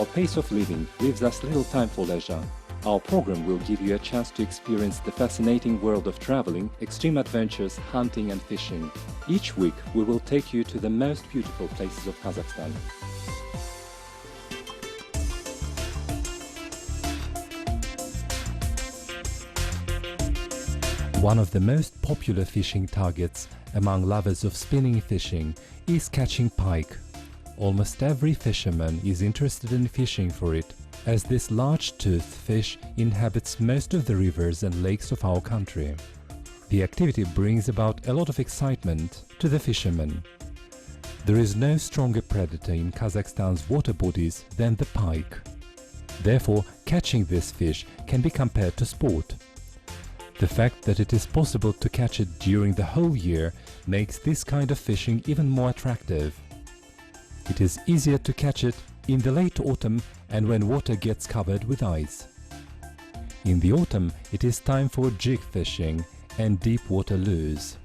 our pace of living leaves us little time for leisure. Our program will give you a chance to experience the fascinating world of traveling, extreme adventures, hunting and fishing. Each week we will take you to the most beautiful places of Kazakhstan. One of the most popular fishing targets among lovers of spinning fishing is catching pike. Almost every fisherman is interested in fishing for it, as this large-toothed fish inhabits most of the rivers and lakes of our country. The activity brings about a lot of excitement to the fishermen. There is no stronger predator in Kazakhstan's water bodies than the pike. Therefore, catching this fish can be compared to sport. The fact that it is possible to catch it during the whole year makes this kind of fishing even more attractive. It is easier to catch it in the late autumn and when water gets covered with ice. In the autumn, it is time for jig fishing and deep water lures.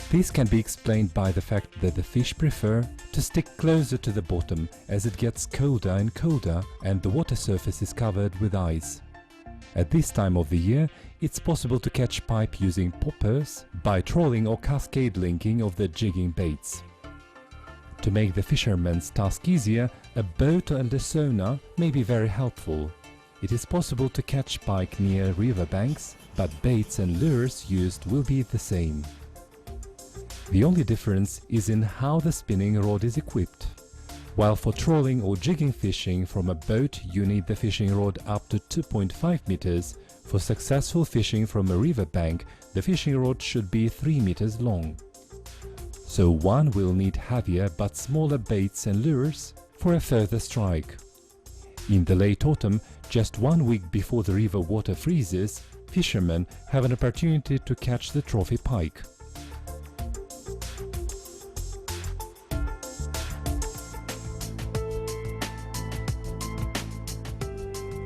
This can be explained by the fact that the fish prefer to stick closer to the bottom as it gets colder and colder and the water surface is covered with ice. At this time of the year, it's possible to catch pike using poppers by trolling or cascade linking of the jigging baits. To make the fisherman's task easier, a boat and a sonar may be very helpful. It is possible to catch pike near river banks, but baits and lures used will be the same. The only difference is in how the spinning rod is equipped. While for trolling or jigging fishing from a boat you need the fishing rod up to 2.5 meters, for successful fishing from a river bank the fishing rod should be 3 meters long. So one will need heavier but smaller baits and lures for a further strike. In the late autumn, just 1 week before the river water freezes, fishermen have an opportunity to catch the trophy pike.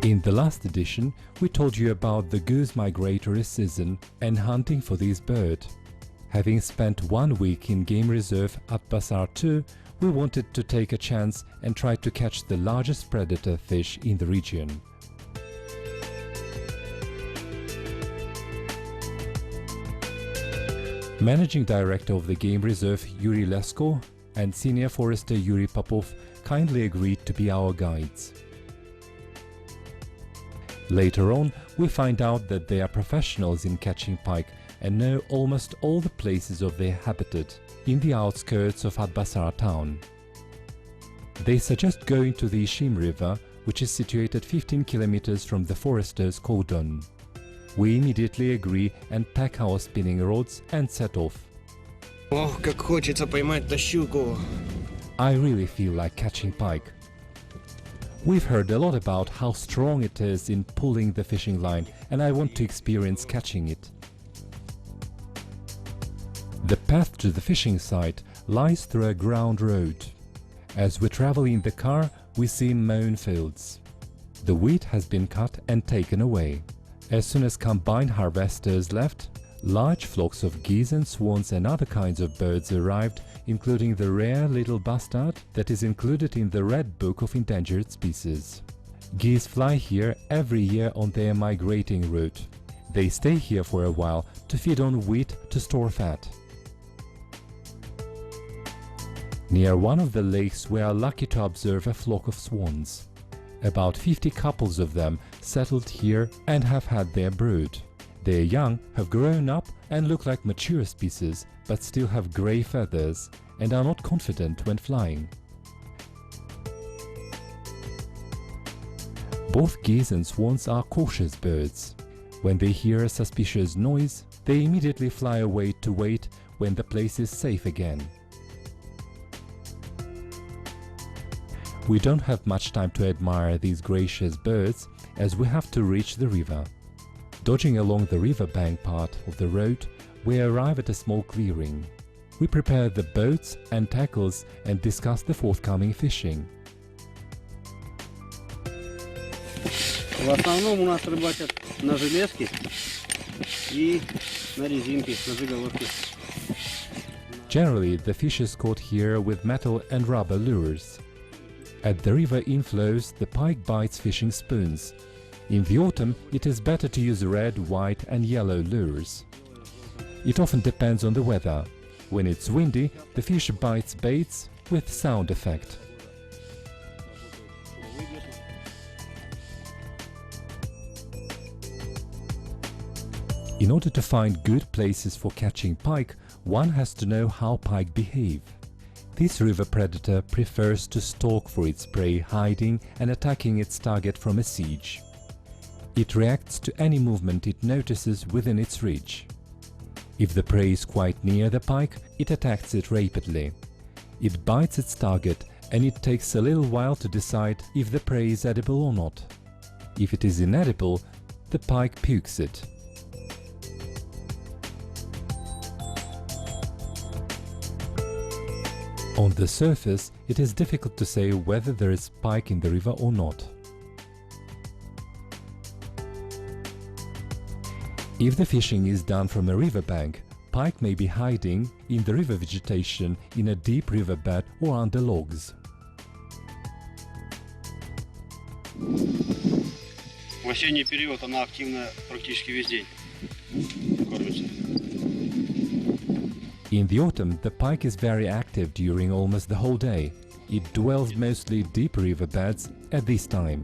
In the last edition, we told you about the goose migratory season and hunting for this bird. Having spent 1 week in game reserve at Basar 2, we wanted to take a chance and try to catch the largest predator fish in the region. Managing Director of the Game Reserve Yuri Lesko and Senior Forester Yuri Popov kindly agreed to be our guides. Later on, we find out that they are professionals in catching pike and know almost all the places of their habitat in the outskirts of Atbasar town. They suggest going to the Ishim River, which is situated 15 kilometers from the forester's cordon. We immediately agree and pack our spinning rods and set off. Ох, как хочется поймать-то щуку. I really feel like catching pike. We've heard a lot about how strong it is in pulling the fishing line, and I want to experience catching it. The path to the fishing site lies through a ground road. As we travel in the car, we see mown fields. The wheat has been cut and taken away. As soon as combine harvesters left, large flocks of geese and swans and other kinds of birds arrived, including the rare little bustard that is included in the Red Book of Endangered Species. Geese fly here every year on their migrating route. They stay here for a while to feed on wheat to store fat. Near one of the lakes we are lucky to observe a flock of swans. About 50 couples of them settled here and have had their brood. Their young have grown up and look like mature species, but still have grey feathers and are not confident when flying. Both geese and swans are cautious birds. When they hear a suspicious noise, they immediately fly away to wait when the place is safe again. We don't have much time to admire these gracious birds, as we have to reach the river. Dodging along the riverbank part of the road, we arrive at a small clearing. We prepare the boats and tackles and discuss the forthcoming fishing. В основном у нас рыбачат на железке и на резинке, на заголовке. Generally, the fish is caught here with metal and rubber lures. At the river inflows, the pike bites fishing spoons. In the autumn, it is better to use red, white and yellow lures. It often depends on the weather. When it's windy, the fish bites baits with sound effect. In order to find good places for catching pike, one has to know how pike behave. This river predator prefers to stalk for its prey, hiding and attacking its target from a siege. It reacts to any movement it notices within its reach. If the prey is quite near the pike, it attacks it rapidly. It bites its target, and it takes a little while to decide if the prey is edible or not. If it is inedible, the pike pukes it. On the surface, it is difficult to say whether there is pike in the river or not. If the fishing is done from a riverbank, pike may be hiding in the river vegetation, in a deep riverbed or under logs. В осенний период она активна практически весь день. Кормится. In the autumn, the pike is very active during almost the whole day. It dwells mostly deep riverbeds at this time.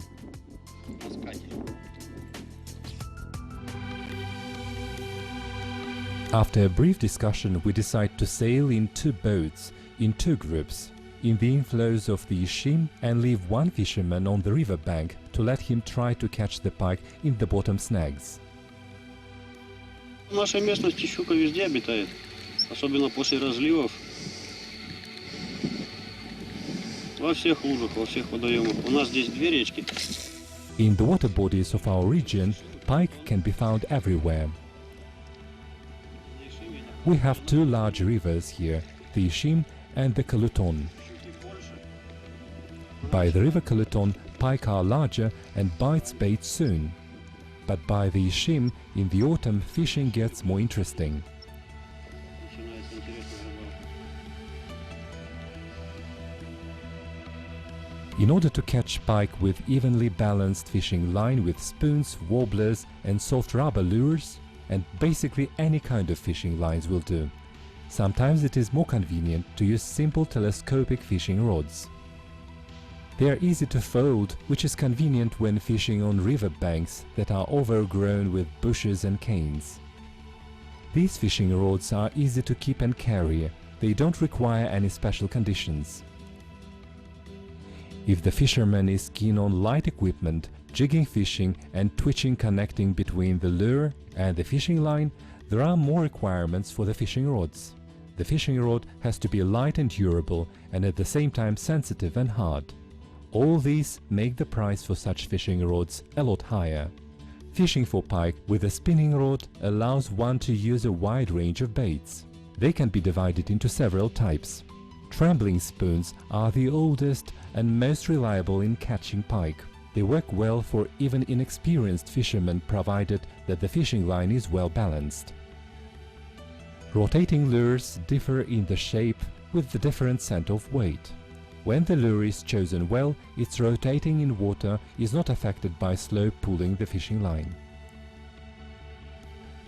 After a brief discussion, we decide to sail in 2 boats, in 2 groups, in the inflows of the Ishim, and leave one fisherman on the riverbank to let him try to catch the pike in the bottom snags. В нашей местности щука везде обитает, особенно после разливов. Во всех лужах, во всех водоемах. У нас здесь 2 речки. In the water bodies of our region, pike can be found everywhere. We have 2 large rivers here, the Ishim and the Kaluton. By the river Kaluton, pike are larger and bites bait soon. But by the Ishim, in the autumn, fishing gets more interesting. In order to catch pike with evenly balanced fishing line with spoons, wobblers and soft rubber lures, and basically any kind of fishing lines will do. Sometimes it is more convenient to use simple telescopic fishing rods. They are easy to fold, which is convenient when fishing on river banks that are overgrown with bushes and canes. These fishing rods are easy to keep and carry. They don't require any special conditions. If the fisherman is keen on light equipment, jigging fishing and twitching connecting between the lure and the fishing line, there are more requirements for the fishing rods. The fishing rod has to be light and durable, and at the same time sensitive and hard. All these make the price for such fishing rods a lot higher. Fishing for pike with a spinning rod allows one to use a wide range of baits. They can be divided into several types. Trembling spoons are the oldest and most reliable in catching pike. They work well for even inexperienced fishermen, provided that the fishing line is well balanced. Rotating lures differ in the shape with the different center of weight. When the lure is chosen well, its rotating in water is not affected by slow pulling the fishing line.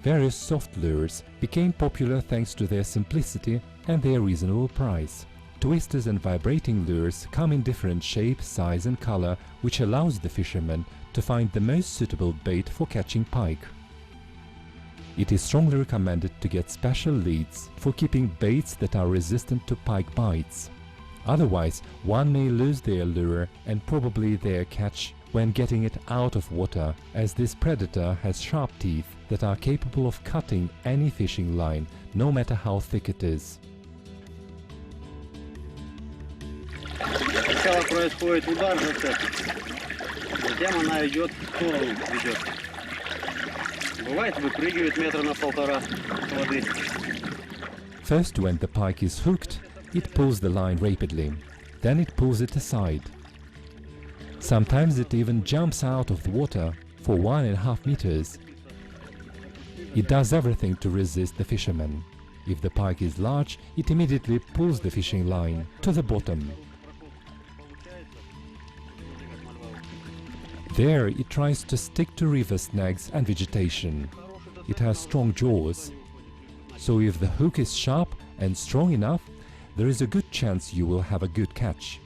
Various soft lures became popular thanks to their simplicity and their reasonable price. Twisters and vibrating lures come in different shape, size and color, which allows the fisherman to find the most suitable bait for catching pike. It is strongly recommended to get special leads for keeping baits that are resistant to pike bites. Otherwise, one may lose their lure and probably their catch when getting it out of water, as this predator has sharp teeth that are capable of cutting any fishing line, no matter how thick it is. Сначала происходит удар зацепки, затем она идет в сторону, ведет. Бывает, выпрыгивает метра на 1,5 с воды. First, when the pike is hooked, it pulls the line rapidly. Then it pulls it aside. Sometimes it even jumps out of the water for 1.5 meters. It does everything to resist the fisherman. If the pike is large, it immediately pulls the fishing line to the bottom. There it tries to stick to river snags and vegetation. It has strong jaws, so if the hook is sharp and strong enough, there is a good chance you will have a good catch.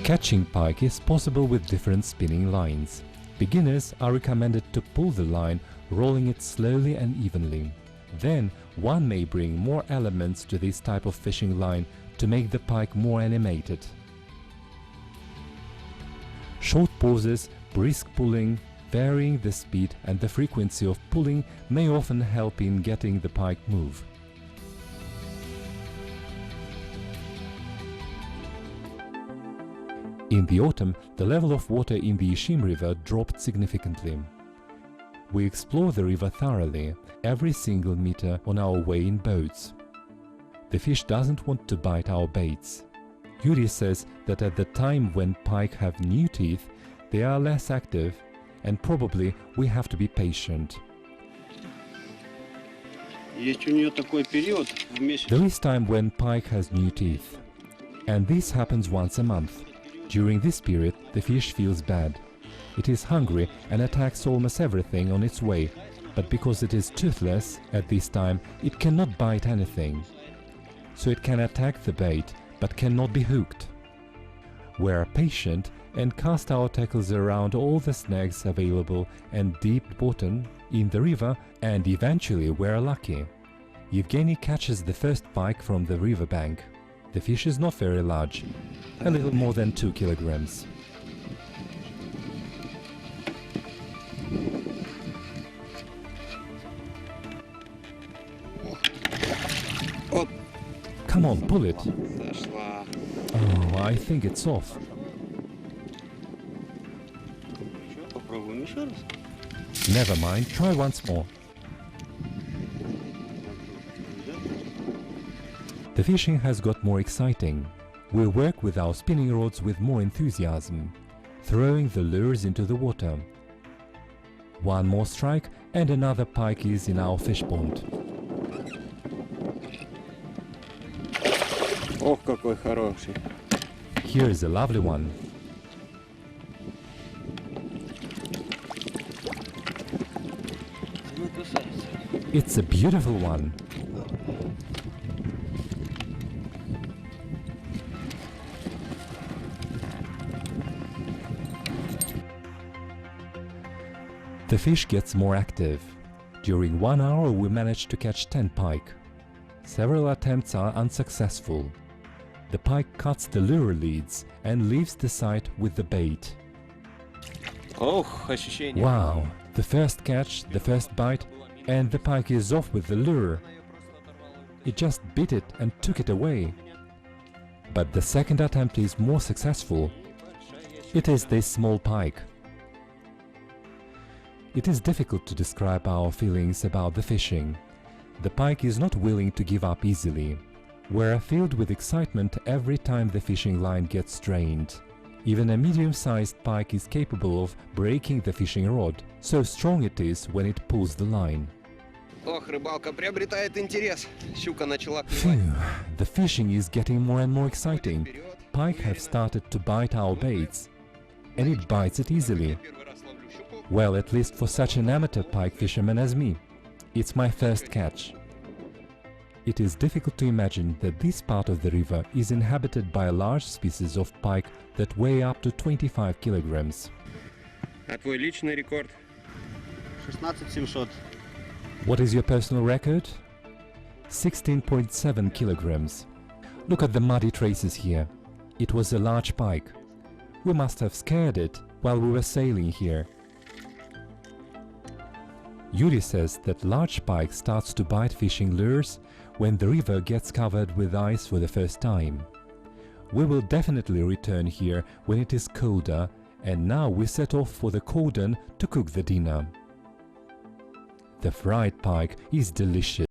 Catching pike is possible with different spinning lines. Beginners are recommended to pull the line, rolling it slowly and evenly. Then one may bring more elements to this type of fishing line to make the pike more animated. Short pauses, brisk pulling, varying the speed and the frequency of pulling may often help in getting the pike move. In the autumn, the level of water in the Ishim River dropped significantly. We explore the river thoroughly, every single meter on our way in boats. The fish doesn't want to bite our baits. Joly says that at the time when pike have new teeth, they are less active, and probably we have to be patient. There is time when pike has new teeth, and this happens once a month. During this period, the fish feels bad. It is hungry and attacks almost everything on its way, but because it is toothless at this time, it cannot bite anything. So it can attack the bait, but cannot be hooked. We are patient and cast our tackles around all the snags available and deep bottom in the river, and eventually we are lucky. Evgeny catches the first pike from the riverbank. The fish is not very large, a little more than 2 kilograms. Come on, pull it. Oh, I think it's off. Never mind, try once more. The fishing has got more exciting. We work with our spinning rods with more enthusiasm, throwing the lures into the water. One more strike and another pike is in our fish pond. Ох, какой хороший. Here is a lovely one. It's a beautiful one. The fish gets more active. During 1 hour we managed to catch 10 pike. Several attempts are unsuccessful. The pike cuts the lure leads and leaves the site with the bait. Wow! The first catch, the first bite, and the pike is off with the lure. It just bit it and took it away. But the second attempt is more successful. It is this small pike. It is difficult to describe our feelings about the fishing. The pike is not willing to give up easily. We're filled with excitement every time the fishing line gets strained. Even a medium-sized pike is capable of breaking the fishing rod, so strong it is when it pulls the line. Phew, the fishing is getting more and more exciting. Pike have started to bite our baits, and it bites it easily. Well, at least for such an amateur pike fisherman as me. It's my first catch. It is difficult to imagine that this part of the river is inhabited by a large species of pike that weigh up to 25 kilograms. А твой личный рекорд? 16700. What is your personal record? 16.7 kilograms. Look at the muddy traces here. It was a large pike. We must have scared it while we were sailing here. Joly says that large pike starts to bite fishing lures when the river gets covered with ice for the first time. We will definitely return here when it is colder, and now we set off for the cordon to cook the dinner. The fried pike is delicious.